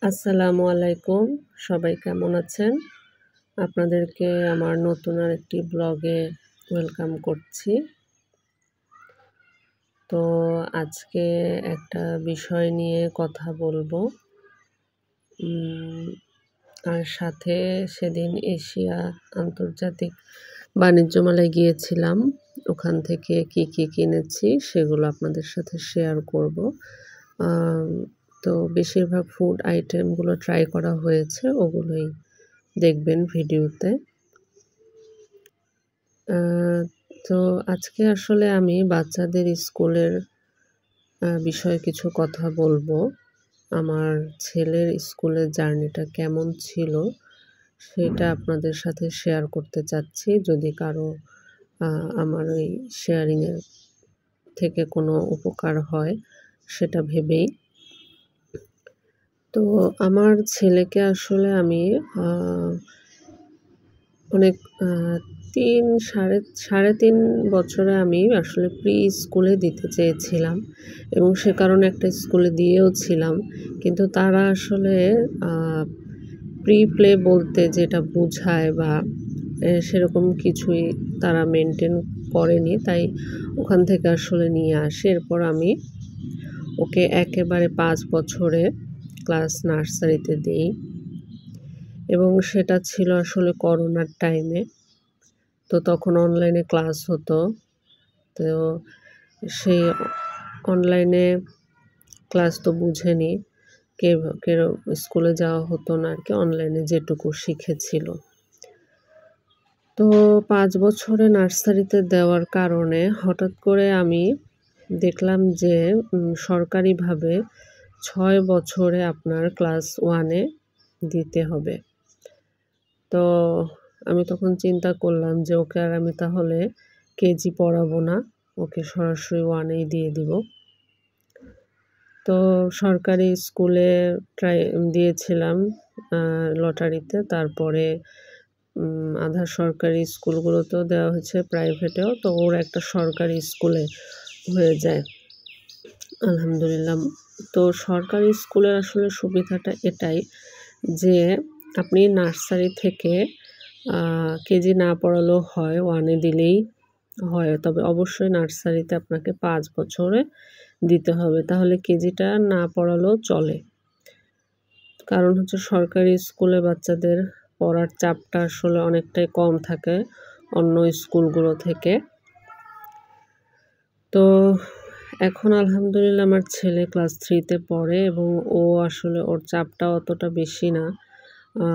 আসসালামু আলাইকুম। সবাই কেমন আছেন? আপনাদেরকে আমার নতুন আরেকটি ব্লগে ওয়েলকাম করছি। তো আজকে একটা বিষয় নিয়ে কথা বলবো। উম আর সাথে সেদিন এশিয়া আন্তর্জাতিক বাণিজ্য মেলায় গিয়েছিলাম। ওখান থেকে কি কিনেছি সেগুলো আপনাদের সাথে শেয়ার করব। আম তো বেশিরভাগ ফুড আইটেমগুলো ট্রাই করা হয়েছে, ওগুলোই দেখবেন ভিডিওতে। আ তো আজকে আসলে আমি বাচ্চাদের স্কুলের বিষয়ে কিছু কথা বলবো। আমার ছেলের স্কুলের জার্নিটা কেমন ছিল, সেটা আপনাদের সাথে শেয়ার করতে চাচ্ছি। যদি কারো আমার ওই শেয়ারিংয়ের থেকে কোনো উপকার হয়, সেটা ভেবেই। তো আমার ছেলেকে আসলে আমি আ অনেক ৩ সাড়ে ৩ বছরে আমি আসলে স্কুলে দিতে চেয়েছিলাম এবং সে কারণে একটা স্কুলে দিয়েও ছিলাম। কিন্তু তারা আসলে আ প্লে বলতে যেটা বোঝায় বা সেরকম কিছুই তারা মেইনটেইন করেনি। তাই ওখান থেকে আসলে নিয়ে আসি। এরপর আমি ওকে একেবারে ৫ বছরে ক্লাস নার্সারিতে দেই এবং সেটা ছিল আসলে করোনার টাইমে। তো তখন অনলাইনে ক্লাস হতো। তো সেই অনলাইনে ক্লাস তো বুঝেনি। কেউ স্কুলে যাওয়া হতো না আরকি, অনলাইনে যেটুকু শিখেছিল। তো ৫ বছরে নার্সারিতে দেওয়ার কারণে হঠাৎ করে আমি দেখলাম যে সরকারিভাবে ৬ বছরে আপনার ক্লাস 1 এ দিতে হবে। তো আমি তখন চিন্তা করলাম যে ওকে আর আমি তাহলে কেজি পড়াবো না। ওকে সরাসরি 1 এই দিয়ে দিব। তো সরকারি স্কুলে দিয়েছিলাম আ লটারিতে। তারপরে আধা সরকারি স্কুলগুলোতেও দেওয়া হয়েছে, প্রাইভেটেও। তো ওর একটা সরকারি স্কুলে হয়ে যায়। আলহামদুলিল্লাহ। তো সরকারি স্কুলের আসলে সুবিধাটা এটাই যে আপনি নার্সারি থেকে কেজি না পড়ালেও হয়, 1 এ দিলেই হয়। তবে অবশ্যই নার্সারিতে আপনাকে ৫ বছরে দিতে হবে। তাহলে কেজিটা না পড়ালেও চলে। কারণ হচ্ছে সরকারি স্কুলে বাচ্চাদের পড়ার চাপটা আসলে অনেকটাই কম থাকে অন্য স্কুলগুলো থেকে। তো এখন আলহামদুলিল্লাহ আমার ছেলে ক্লাস 3 তে পড়ে এবং ও আসলে ওর চাপটা অতটা বেশি না। আ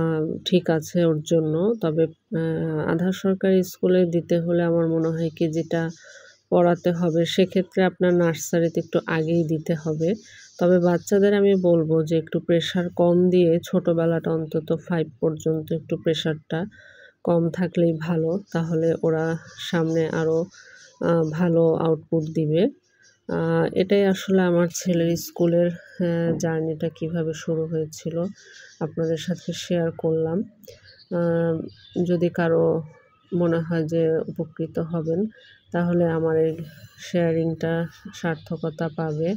ঠিক আছে ওর জন্য। তবে আধা সরকারি স্কুলে দিতে হলে আমার মনে হয় কেজিটা পড়াতে হবে। সেক্ষেত্রে আপনার নার্সারিতে একটু আগেই দিতে হবে। তবে বাচ্চাদের আমি বলব যে একটু প্রেশার কম দিয়ে ছোটবেলাটা অন্তত 5 পর্যন্ত একটু প্রেশারটা কম থাকলেই ভালো। তাহলে ওরা সামনে আরও ভালো আউটপুট দিবে। আ এটাই আসলে আমার ছেলের স্কুলের জার্নিটা কিভাবে শুরু হয়েছিল আপনাদের সাথে শেয়ার করলাম। আ যদি কারো মনে হয় যে উপকৃত হবেন, তাহলে আমার এই শেয়ারিংটা সার্থকতা পাবে।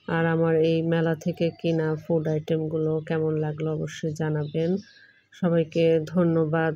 আর আমার এই মেলা থেকে কেনা ফুড আইটেমগুলো কেমন লাগলো অবশ্যই জানাবেন। সবাইকে ধন্যবাদ।